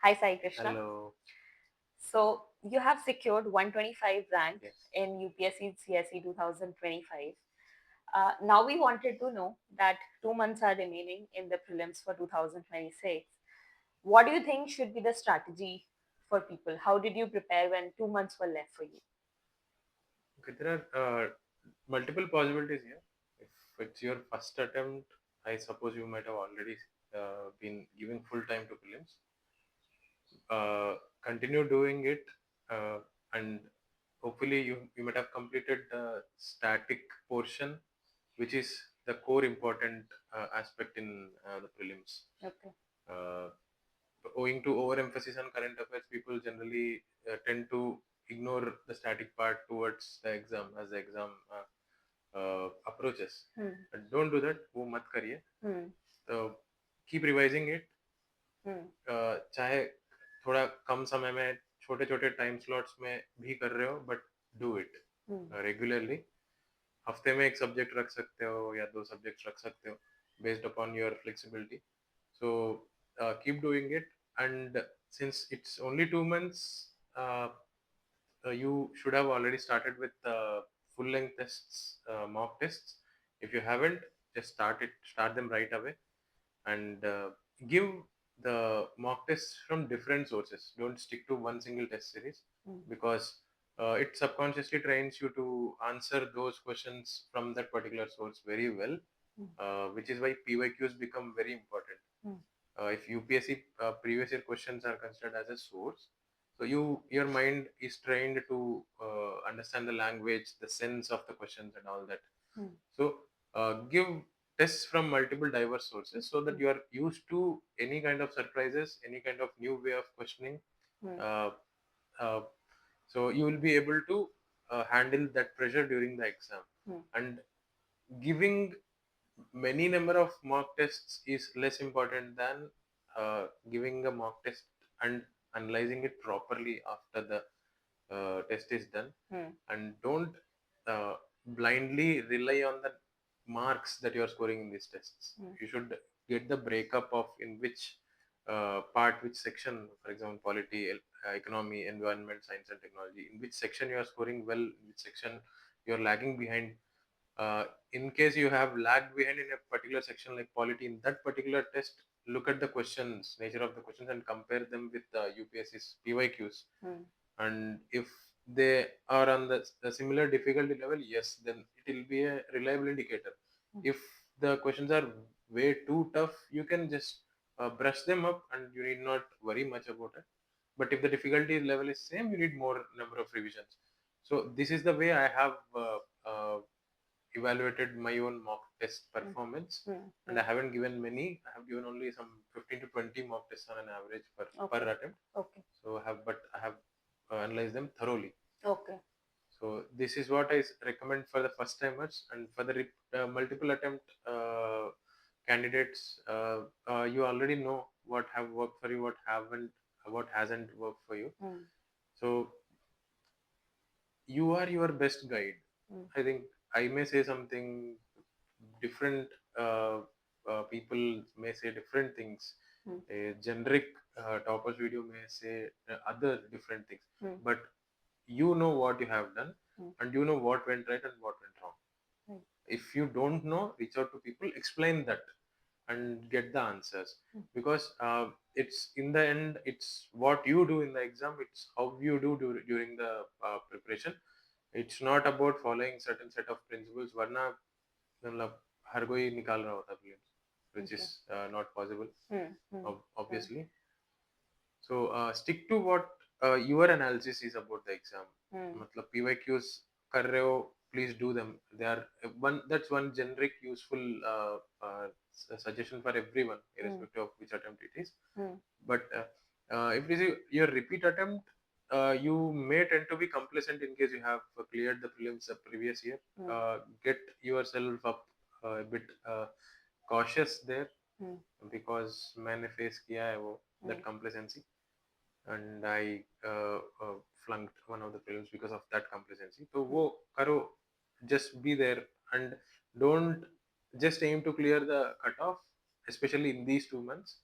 Hi, Sai Krishna. Hello. So you have secured 125 rank Yes. in UPSC CSE 2025. Now we wanted to know that 2 months are remaining in the prelims for 2026. What do you think should be the strategy for people? How did you prepare when 2 months were left for you? Okay, there are multiple possibilities here. If it's your first attempt, I suppose you might have already been giving full time to prelims. Continue doing it, and hopefully you might have completed the static portion, which is the core important aspect in the prelims. Okay. Uh, Owing to overemphasis on current affairs, people generally tend to ignore the static part towards the exam as the exam approaches. Don't do that. वो मत करिए. So keep revising it. चाहे थोड़ा कम समय में छोटे छोटे time slots में भी कर रहे हो, बट डू इट रेगुलरली. हफ्ते में एक सब्जेक्ट रख सकते हो या दो सब्जेक्ट रख सकते हो based upon your flexibility. So keep doing it, and since it's only 2 months, uh, you should have already started with full length tests, mock tests. If you haven't, just start them right away, and give the mock tests from different sources. Don't stick to one single test series, because it subconsciously trains you to answer those questions from that particular source very well, which is why PYQs become very important. If UPSC previous year questions are considered as a source, so your mind is trained to understand the language, the sense of the questions, and all that. So give tests from multiple diverse sources so that you are used to any kind of surprises, any kind of new way of questioning. Uh, uh, so you will be able to handle that pressure during the exam. And giving many number of mock tests is less important than giving a mock test and analyzing it properly after the test is done. And don't blindly rely on the marks that you are scoring in these tests. You should get the breakup of in which part, which section, for example, polity, economy, environment, science and technology, in which section you are scoring well, in which section you are lagging behind. In case you have lagged behind in a particular section like polity, in that particular test, look at the questions, nature of the questions, and compare them with UPSC's PYQs. And if they are on the similar difficulty level, yes, then it will be a reliable indicator. If the questions are way too tough, you can just brush them up and you need not worry much about it. But if the difficulty level is same, you need more number of revisions. So this is the way I have evaluated my own mock test performance. And I haven't given many. I have given only some 15 to 20 mock tests on an average per attempt. Okay. So I have analyzed them thoroughly. Okay. So this is what I recommend for the first timers, and for the multiple attempt candidates. You already know what have worked for you, what hasn't worked for you. So you are your best guide. I think I may say something different. People may say different things. A generic toppers video may say other different things. But you know what you have done, and you know what went right and what went wrong. If you don't know, reach out to people, explain that, and get the answers. Because it's in the end, it's what you do in the exam, it's how you do during the preparation. It's not about following certain set of principles, वरना मतलब हर कोई निकाल रहा होता prelims, which is not possible, obviously. So stick to what your analysis is about the exam. मतलब PYQs कर रहे हो, please do them. They are that's one generic useful suggestion for everyone, irrespective of which attempt it is. But if it is your repeat attempt, you may tend to be complacent in case you have cleared the prelims the previous year. Get yourself up a bit cautious there, because मैंने face किया है वो that complacency, and I flunked one of the prelims because of that complacency. So वो करो, just be there, and don't just aim to clear the cutoff, especially in these 2 months.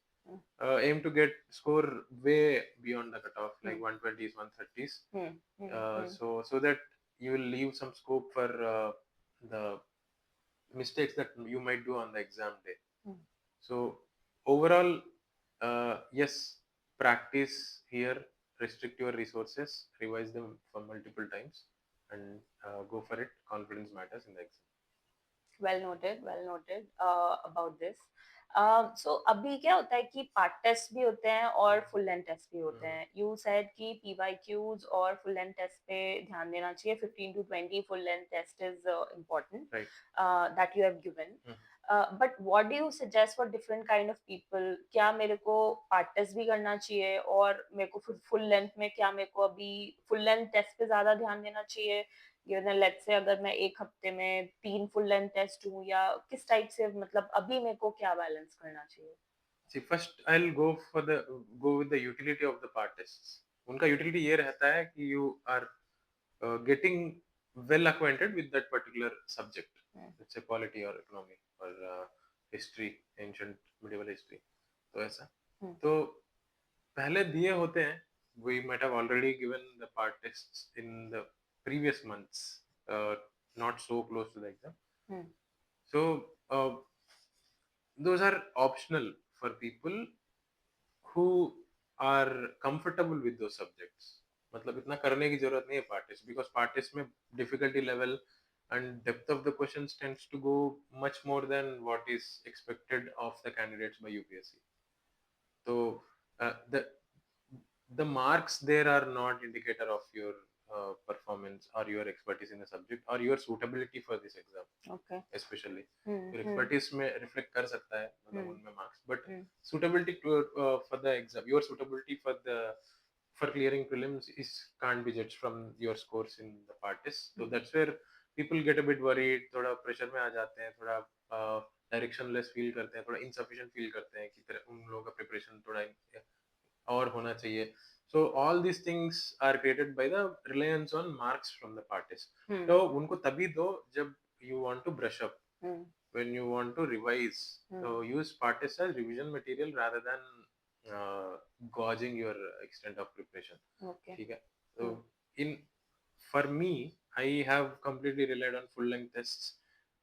aim to get score way beyond the cutoff, like 120s, 130s. So that you will leave some scope for the mistakes that you might do on the exam day. So overall, yes, practice here, restrict your resources, revise them for multiple times, and go for it. Confidence matters in the exam. Well noted about this. So अभी क्या होता है कि part test भी होते हैं और full length test भी होते हैं. यू सेड कि PYQs और फुल लेंथ टेस्ट पे ध्यान देना चाहिए. 15 to 20 full length test is important, Right. that you have given. But what do you suggest for different kind of people? क्या मेरे को पार्ट टेस्ट भी करना चाहिए और मेरे को फुल लेंथ में क्या मेरे को अभी फुल लेंथ टेस्ट पे ज्यादा ध्यान देना चाहिए? लेट्स से अगर मैं एक हफ्ते में 3 फुल लेंथ टेस्ट हूँ या किस टाइप से, मतलब अभी मेरे को क्या बैलेंस करना चाहिए? See, first I'll go with the utility of the part tests. उनका utility ये रहता है कि you are getting well acquainted with that particular subject. Let's say polity or economy or history, ancient medieval history. तो ऐसा. तो पहले दिए होते हैं. We might have already given the part tests in the previous months, not so close to the exam. So those are optional for people who are comfortable with those subjects. मतलब इतना करने की जरूरत नहीं है part test, because part test में difficulty level and depth of the questions tends to go much more than what is expected of the candidates by UPSC. So the marks there are not indicator of your performance or your expertise in the subject or your suitability for this exam. Okay. Especially your expertise में reflect कर सकता है मतलब उनमें marks, but suitability to for the exam, your suitability for clearing prelims is can't be judged from your scores in the part test. So that's where people get a bit worried, थोड़ा pressure में आ जाते हैं, थोड़ा directionless feel करते हैं, थोड़ा insufficient feel करते हैं कि उन लोगों का preparation थोड़ा और होना चाहिए. So all these things are created by the reliance on marks from the parties. तो उनको तभी दो जब you want to brush up, when you want to revise. So use part test as revision material rather than gauging your extent of preparation. Okay. ठीक है. So in for me, I have completely relied on full length tests.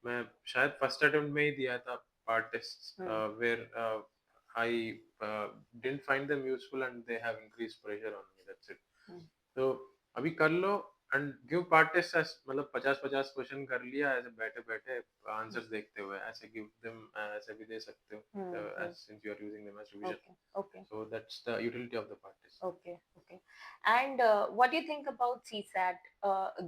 मैं शायद first attempt में ही दिया था part test, where I didn't find them useful and they have increased pressure on me. That's it. So अभी कर लो and give part test as मतलब 50-50 question कर लिया ऐसे बैठे बैठे आंसर्स देखते हुए, ऐसे give them ऐसे भी दे सकते हो, as since you are using them as revision. Okay. So that's the utility of the part test. Okay. And what do you think about CSAT?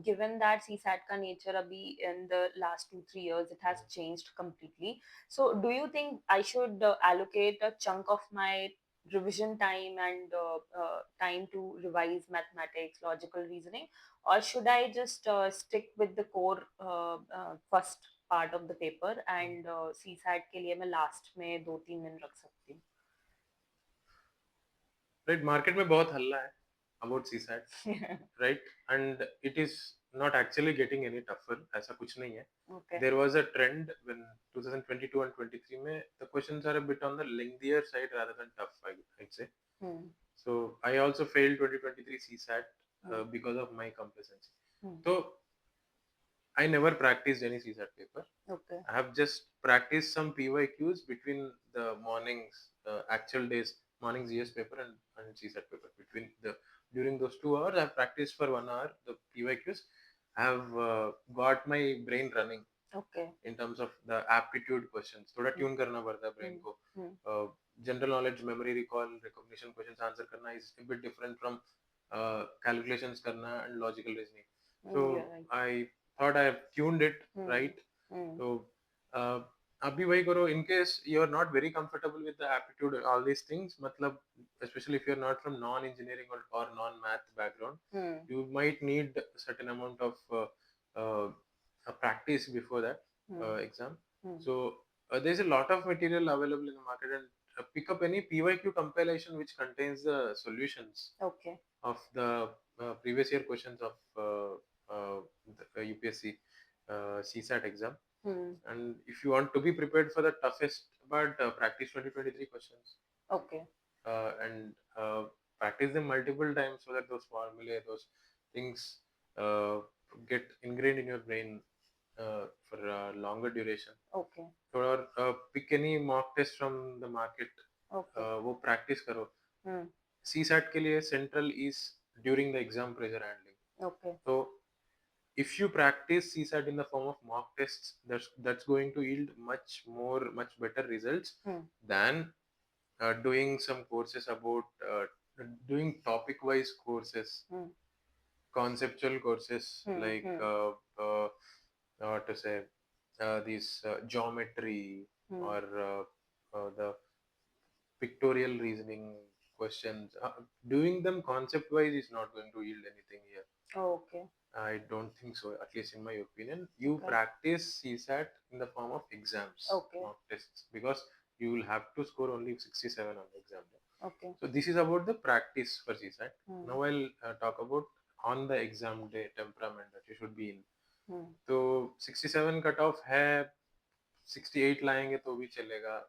Given that CSAT का nature अभी in the last 2-3 years it has changed completely. So do you think I should allocate a chunk of my revision time and time to revise mathematics, logical reasoning, or should I just stick with the core first part of the paper and CSAT के लिए मैं last में 2-3 दिन रख सकती हूँ? Right, market में बहुत हल्ला है about CSAT, right? And it is not actually getting any tougher. ऐसा कुछ नहीं है. Okay. There was a trend when 2022 and 23 में the questions are a bit on the lengthier side rather than tough, I'd say. So I also failed 2023 CSAT because of my complacency. So I never practiced any CSAT paper. Okay. I have just practiced some PYQs between the mornings, actual days, morning GS paper and CSAT paper. During those 2 hours, I have practiced for 1 hour the PYQs. I have got my brain running. Okay. In terms of the aptitude questions, थोड़ा tune करना पड़ता है brain को. General knowledge, memory recall, recognition questions answer करना is a bit different from calculations करना and logical reasoning. So right. I thought I have tuned it right. So अभी वही करो. In case you are not very comfortable with the aptitude, all these things, मतलब especially if you are not from non-engineering or non-math background, you might need a certain amount of practice before that exam. So there's a lot of material available in the market, and pick up any PYQ compilation which contains the solutions. Okay. Of the previous year questions of the UPSC CSAT exam. And if you want to be prepared for the toughest part, practice 2023 questions. Okay. And practice them multiple times so that those formulae, those things uh, get ingrained in your brain for a longer duration. Okay. or pick any mock test from the market. Okay. वो practice करो. Hmm. CSAT के लिए central is during the exam pressure handling. Okay. So if you practice CSAT in the form of mock tests, that's going to yield much better results than doing some courses about doing topic wise courses, conceptual courses like what to say, these geometry or the pictorial reasoning questions. Doing them concept wise is not going to yield anything here. Oh, okay. I don't think so, at least in my opinion. You Okay. practice CSAT in the form of exams, Okay. mock tests, because you will have to score only 67 on the exam. Okay. So this is about the practice for CSAT. Now I'll talk about on the exam day temperament that you should be in. तो 67 cut off है, 68 लाएंगे तो भी चलेगा.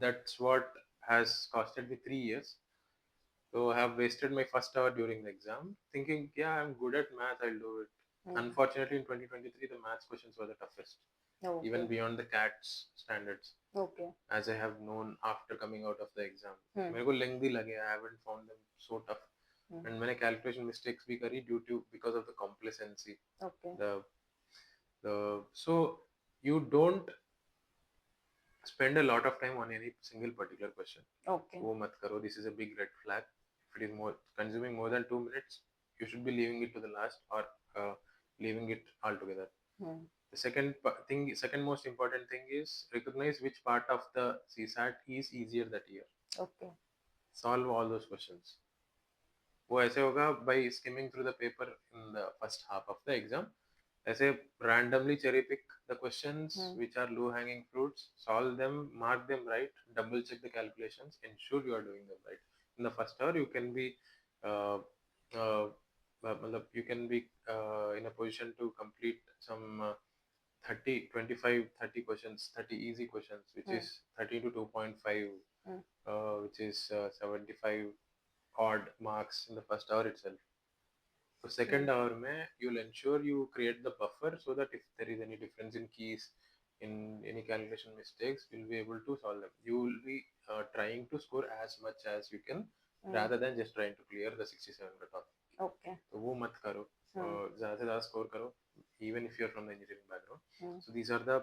That's what has costed me 3 years. So I have wasted my first hour during the exam thinking, yeah, I'm good at math, I'll do it. Unfortunately, in 2023, the maths questions were the toughest, even beyond the CAT's standards. Okay. As I have known after coming out of the exam. मेरे को lengthy लगे, I haven't found them so tough. And मैंने calculation mistakes भी करी because of the complacency. Okay. So you don't spend a lot of time on any single particular question. Okay. वो मत करो. This is a big red flag. If it is consuming more than 2 minutes, you should be leaving it to the last or leaving it altogether. The second most important thing is recognize which part of the CSAT is easier that year. Okay. Solve all those questions. वो ऐसे होगा by skimming through the paper in the first half of the exam. ऐसे randomly cherry pick the questions which are low hanging fruits, solve them, mark them right, double check the calculations, ensure you are doing them right. In the first hour, you can be uh, uh, you can be in a position to complete some 30 25 30 questions, 30 easy questions, which is 30 to 2.5, which is 75 odd marks in the first hour itself. So second hour mein, you'll ensure you create the buffer so that if there is any difference in keys, in any calculation mistakes, you'll be able to solve them. You will be trying to score as much as you can rather than just trying to clear the 67 cutoff. Okay. तो वो मत करो. ज़्यादा से ज़्यादा score करो, even if you're from the engineering background. So these are the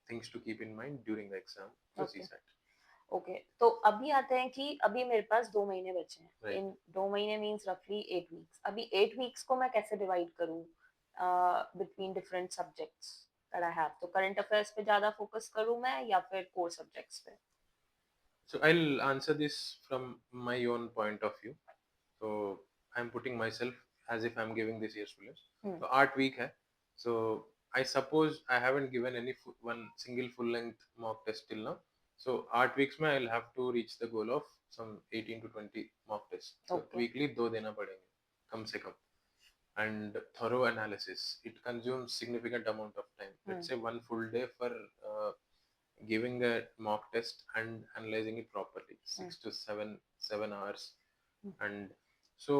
things to keep in mind during the exam for CSAT. Okay तो अभी आते हैं कि अभी मेरे पास 2 महीने बचे हैं. इन 2 महीने मीन्स रफली 8 वीक्स. अभी 8 वीक्स को मैं कैसे डिवाइड करूँ between different subjects that I have. तो करंट अफेयर्स पे ज्यादा फोकस करूँ मैं या फिर कोर सब्जेक्ट्स पे? So I'll answer this from my own point of view. So I'm putting myself as if I'm giving this year's prelims. So art week hai. So I suppose I haven't given any one single full length mock test till now. So art weeks mein I'll have to reach the goal of some 18 to 20 mock tests. So weekly दो देना पड़ेंगे कम से कम. And thorough analysis. It consumes significant amount of time. Let's say one full day for giving a mock test and analyzing it properly. 6 to 7 hours. And so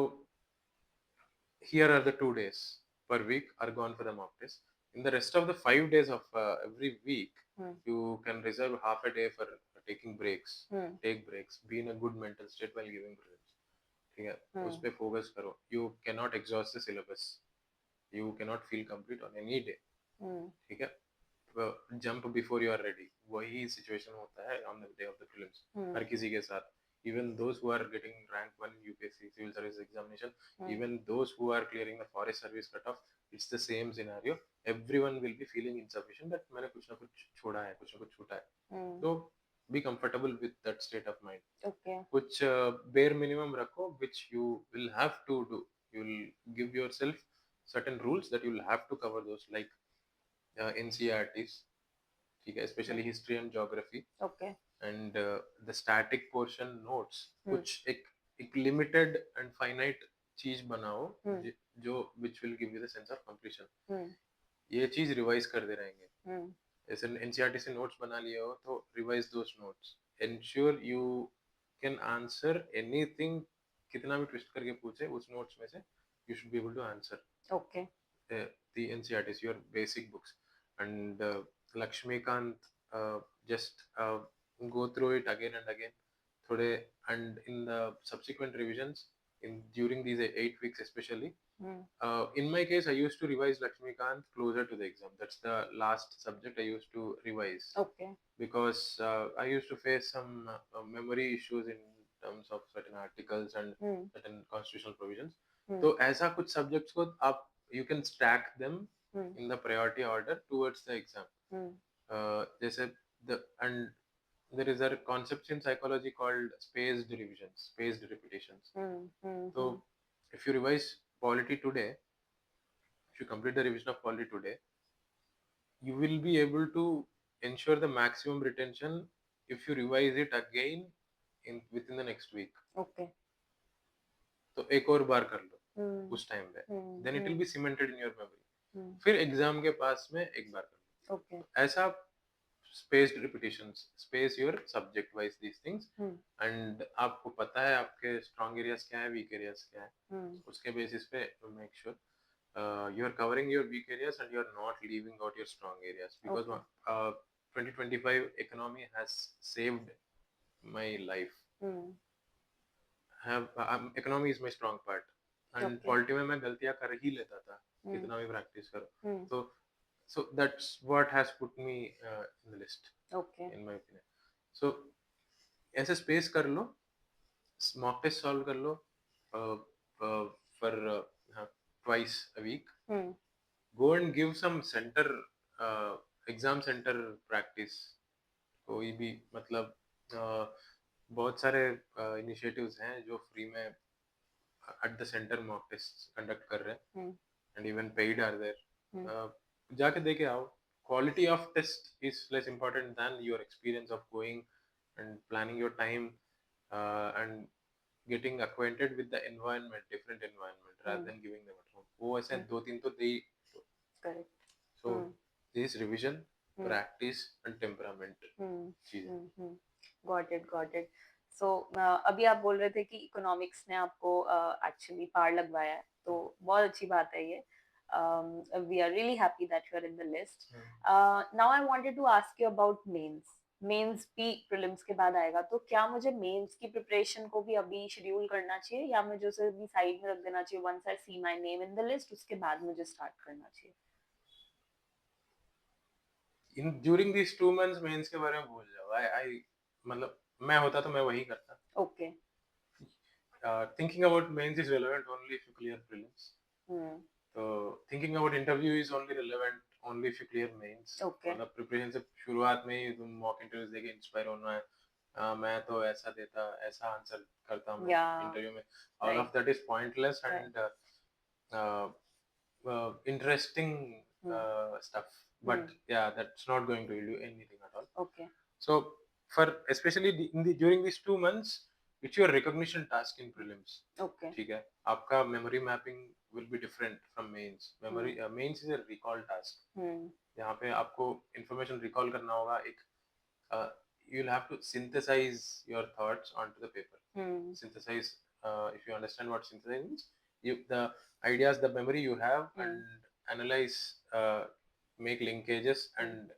here are the 2 days per week are gone for the mock test. In the rest of the 5 days of every week, you can reserve half a day for taking breaks. Take breaks. Be in a good mental state while giving prelims. ठीक है, उस पे focus करो. You cannot exhaust the syllabus. You cannot feel complete on any day. ठीक है, jump before you are ready. वही situation होता है on the day of the prelims. हर किसी के साथ. Even those who are getting rank 1 in UPSC civil service examination, even those who are clearing the forest service cutoff, it's the same scenario. Everyone will be feeling insufficient that मैंने कुछ ना कुछ छोड़ा है, कुछ ना कुछ छूटा है. So be comfortable with that state of mind. Okay. कुछ bare minimum रखो which you will have to do. You will give yourself certain rules that you will have to cover those, like NCERTs, ठीक है, especially history and geography. Okay. And the static portion notes, कुछ एक limited and finite चीज बनाओ जो which will give you the sense of completion. ये चीज revise करते रहेंगे. ऐसे NCERT से नोट्स बना लिए हो तो revise those notes. ensure you can answer anything. कितना भी twist करके पूछे उस notes में से you should be able to answer. Okay. The NCERTs, your basic books, and Lakshmikant, just go through it again and again. Thode, and in the subsequent revisions, in during these 8 weeks especially, in my case, I used to revise Lakshmikant closer to the exam. That's the last subject I used to revise. Okay. Because I used to face some memory issues in terms of certain articles and certain constitutional provisions. तो ऐसा कुछ subjects को आप you can stack them in the priority order towards the exam. जैसे and there is a concept in psychology called spaced revisions, spaced repetitions. So if you revise polity today, if you complete the revision of polity today, you will be able to ensure the maximum retention if you revise it again in within the next week. Okay. तो एक और बार कर लो उस time पे, then it will be cemented in your memory. फिर exam के पास में एक बार कर लो. Okay. ऐसा spaced repetitions, space your subject wise these things, and आपको पता है आपके strong areas क्या है, weak areas क्या है, उसके basis पे make sure you are covering your weak areas and you are not leaving out your strong areas, because 2025 economy has saved my life. Economy is my strong part, and polity में मैं गलतियां कर ही लेता था कितना भी practice करो. So that's what has put me in the list. Okay. In my opinion. So ऐसे space कर लो, mock test solve कर लो for twice a week. Go and give some center exam center practice. कोई भी मतलब बहुत सारे initiatives हैं जो free में at the center mock tests conduct कर रहे हैं, and even paid are there. जाके देखे आओ. Quality of test is less important than your experience of going and planning your time and getting acquainted with the environment, different environment, rather than giving them at home. वो ऐसे दो तीन तो दे ही. Correct. So this revision, practice and temperament चीजें. Got it, got it. So अभी आप बोल रहे थे कि इकोनॉमिक्स ने आपको एक्चुअली पार लगवाया है, तो बहुत अच्छी बात है ये. We are really happy that you are in the list. Now I wanted to ask you about mains. Mains भी प्रीलिम्स के बाद आएगा, तो क्या मुझे मेंस की प्रिपरेशन को भी अभी शेड्यूल करना चाहिए या मुझे उसे भी साइड में रख देना चाहिए? Once I see my name in the list, उसके बाद मुझे स्टार्ट करना चाहिए. During these 2 months मेंस के बारे में भूल जाओ. I मतलब मैं होता तो मैं वही करता. Okay. Thinking about mains is relevant only if you clear prelims. So thinking about interview is only relevant only if you clear mains. Okay. मतलब प्रिपरेशन से शुरुआत में ही तुम मॉक इंटरव्यूज देके इंस्पायर होना है. मैं तो ऐसा देता, ऐसा आंसर करता हूँ इंटरव्यू में. All of that is pointless and interesting stuff. But yeah, that's not going to do anything at all. Okay. So for especially during these 2 months, it's your recognition task in prelims. Okay. ठीक है. आपका memory mapping will be different from mains. Memory mains is a recall task. यहाँ पे आपको information recall करना होगा. You'll have to synthesize your thoughts onto the paper. Synthesize, if you understand what synthesize means, the ideas, the memory you have, and analyze, make linkages and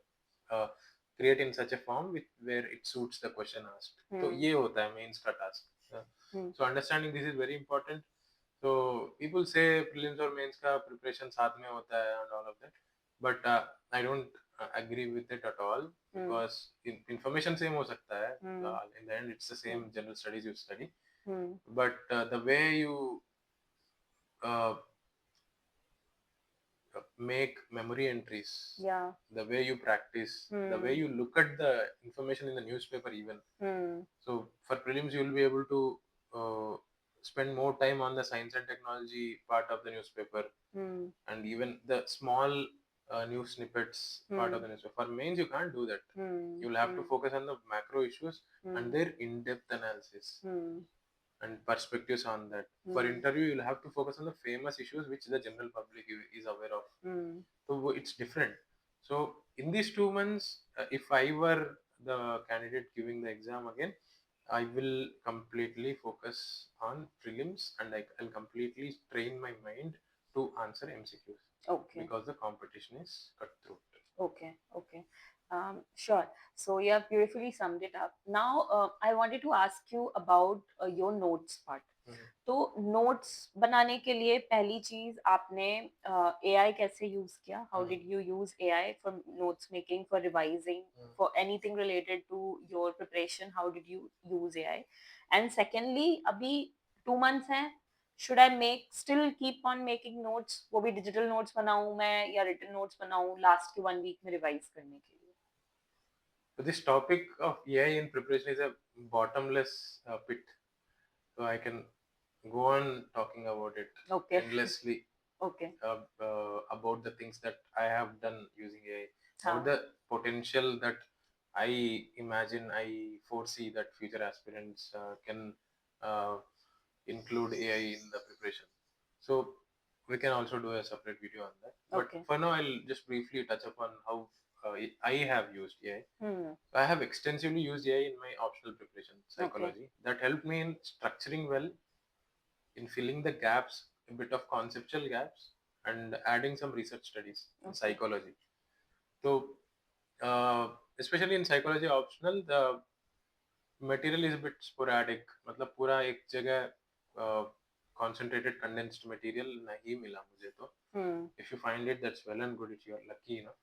create in such a form where it suits the question asked. तो ये होता है mains का task. So understanding this is very important. So people say prelims और mains का preparation साथ में होता है and all of that, but I don't agree with it at all, because information same हो सकता है. In the end it's the same general studies you study, but the way you make memory entries, the way you practice, the way you look at the information in the newspaper even. So for prelims you will be able to spend more time on the science and technology part of the newspaper, and even the small news snippets part of the newspaper. For mains you can't do that. You will have to focus on the macro issues and their in-depth analysis and perspectives on that. For interview you'll have to focus on the famous issues which the general public is aware of. So it's different. So in these 2 months, if I were the candidate giving the exam again, I will completely focus on prelims, and I'll completely train my mind to answer MCQs. Okay. Because the competition is cutthroat. Okay, okay. Sure. So you have beautifully summed it up. Now, I wanted to ask you about your notes part. तो notes बनाने के लिए पहली चीज आपने AI कैसे use किया? How did you use AI for notes making, for revising, for anything related to your preparation? How did you use AI? And secondly, अभी 2 months हैं, should I make still keep on making notes? वो भी digital notes बनाऊं मैं या written notes बनाऊं last के 1 week में रिवाइज करने के लिए? So this topic of AI in preparation is a bottomless pit. So I can go on talking about it endlessly. Okay. About the things that I have done using AI, about the potential that I imagine, I foresee that future aspirants can include AI in the preparation. So we can also do a separate video on that. But for now, I'll just briefly touch upon how I have used AI. I have extensively used AI in my optional preparation, psychology. That helped me in structuring well, in filling the gaps, a bit of conceptual gaps, and adding some research studies in psychology. So, especially in psychology optional, the material is a bit sporadic. मतलब पूरा एक जगह concentrated condensed material नहीं मिला मुझे तो. If you find it, that's well and good. If you are lucky, you know.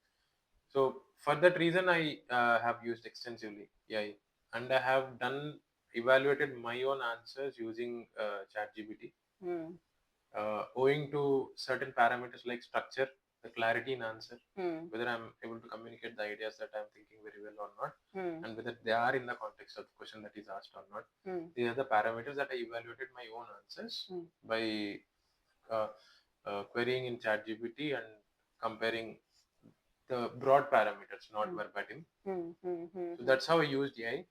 So for that reason, I have used extensively AI, and I have evaluated my own answers using ChatGPT. Owing to certain parameters like structure, the clarity in answer, whether I'm able to communicate the ideas that I'm thinking very well or not, and whether they are in the context of the question that is asked or not. These are the parameters that I evaluated my own answers by querying in ChatGPT and comparing the broad parameters, not verbatim. So that's how I used AI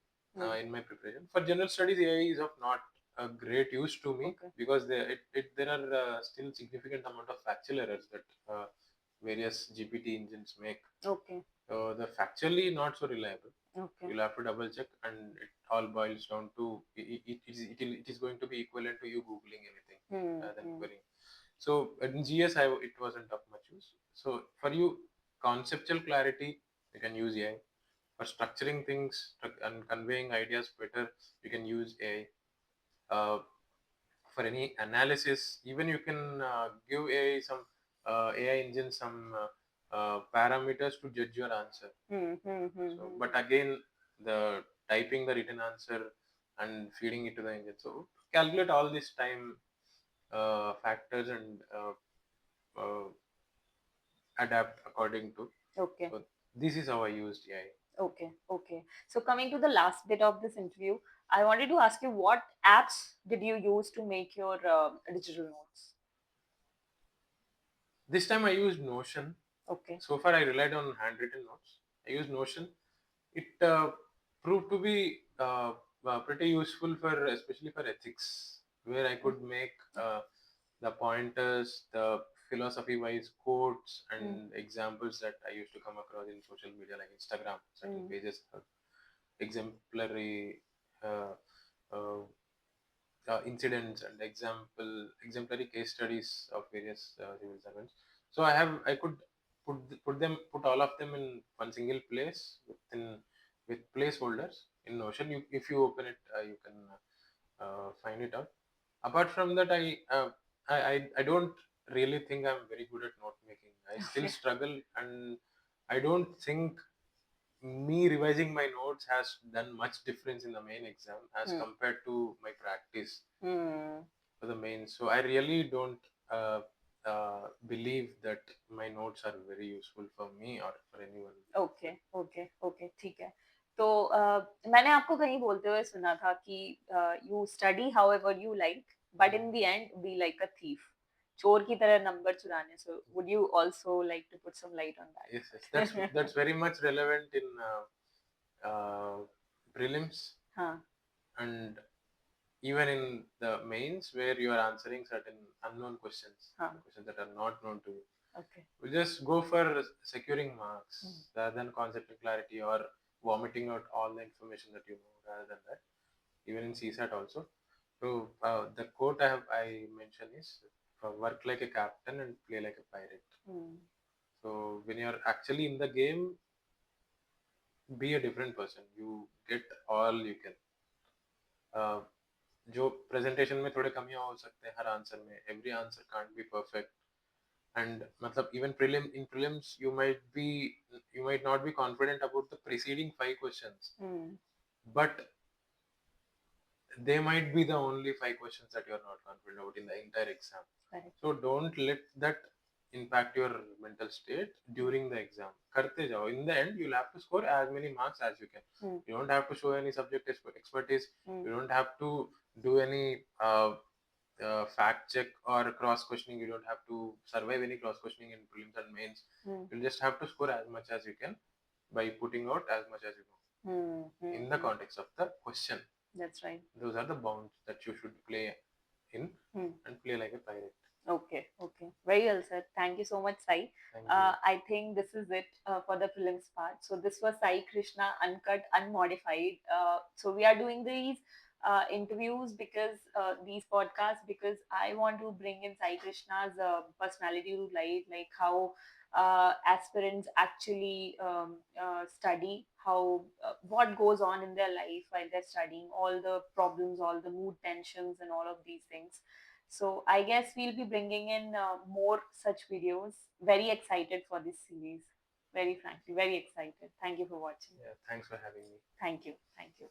in my preparation. For general studies, AI is of not a great use to me because there are still significant amount of factual errors that various GPT engines make. So the factually not so reliable. You'll have to double check, and it all boils down to it is going to be equivalent to you googling anything rather than querying. So in GS, it wasn't of much use. So for you, conceptual clarity, you can use AI. For structuring things and conveying ideas better, you can use AI. For any analysis, even you can give AI some AI engine some parameters to judge your answer. So, but again, the typing the written answer and feeding it to the engine. So calculate all this time factors and adapt according to. So this is how I used AI. Okay. So coming to the last bit of this interview, I wanted to ask you, what apps did you use to make your digital notes? This time I used Notion. So far I relied on handwritten notes. I used Notion. It proved to be pretty useful for, especially for ethics, where I could make the pointers, the philosophy-wise quotes and examples that I used to come across in social media like Instagram. Certain pages have exemplary uh, incidents and exemplary case studies of various civil servants. So I could put all of them in one single place with placeholders in Notion. If you open it, you can find it out. Apart from that, I don't really think I'm very good at note making. I still struggle, and I don't think me revising my notes has done much difference in the main exam as compared to my practice for the main. So I really don't believe that my notes are very useful for me or for anyone. Okay, ठीक है. तो मैंने आपको कहीं बोलते हुए सुना था कि you study however you like, but in the end be like a thief. चोर की तरह नंबर चुराने. So would you also like to put some light on that? Yes, that's very much relevant in prelims. And even in the mains where you are answering certain unknown questions, questions that are not known to you. We just go for securing marks rather than conceptual clarity or vomiting out all the information that you know rather than that. Even in CSAT also. So the quote I mentioned is work like a captain and play like a pirate. So when you're actually in the game, be a different person. You get all you can. जो presentation में थोड़े कमियां हो सकते हैं हर answer में, every answer can't be perfect, and मतलब even in prelims you might not be confident about the preceding 5 questions, but they might be the only 5 questions that you're not confident about in the entire exam. Correct. So don't let that impact your mental state during the exam. Karte jao. In the end, you'll have to score as many marks as you can. You don't have to show any subject expertise. You don't have to do any fact check or cross questioning. You don't have to survive any cross questioning in prelims and mains. You'll just have to score as much as you can by putting out as much as you know in the context of the question. That's right. Those are the bounds that you should play in and play like a pirate. Okay, okay. Very well said. Thank you so much, Sai. I think this is it for the prelims part. So this was Sai Krishna, uncut, unmodified. So we are doing these interviews because these podcasts because I want to bring in Sai Krishna's personality to light, like how aspirants actually study, how what goes on in their life while they're studying, all the problems, all the mood tensions, and all of these things. So I guess we'll be bringing in more such videos. Very excited for this series. Very frankly, very excited. Thank you for watching. Yeah, thanks for having me. Thank you. Thank you.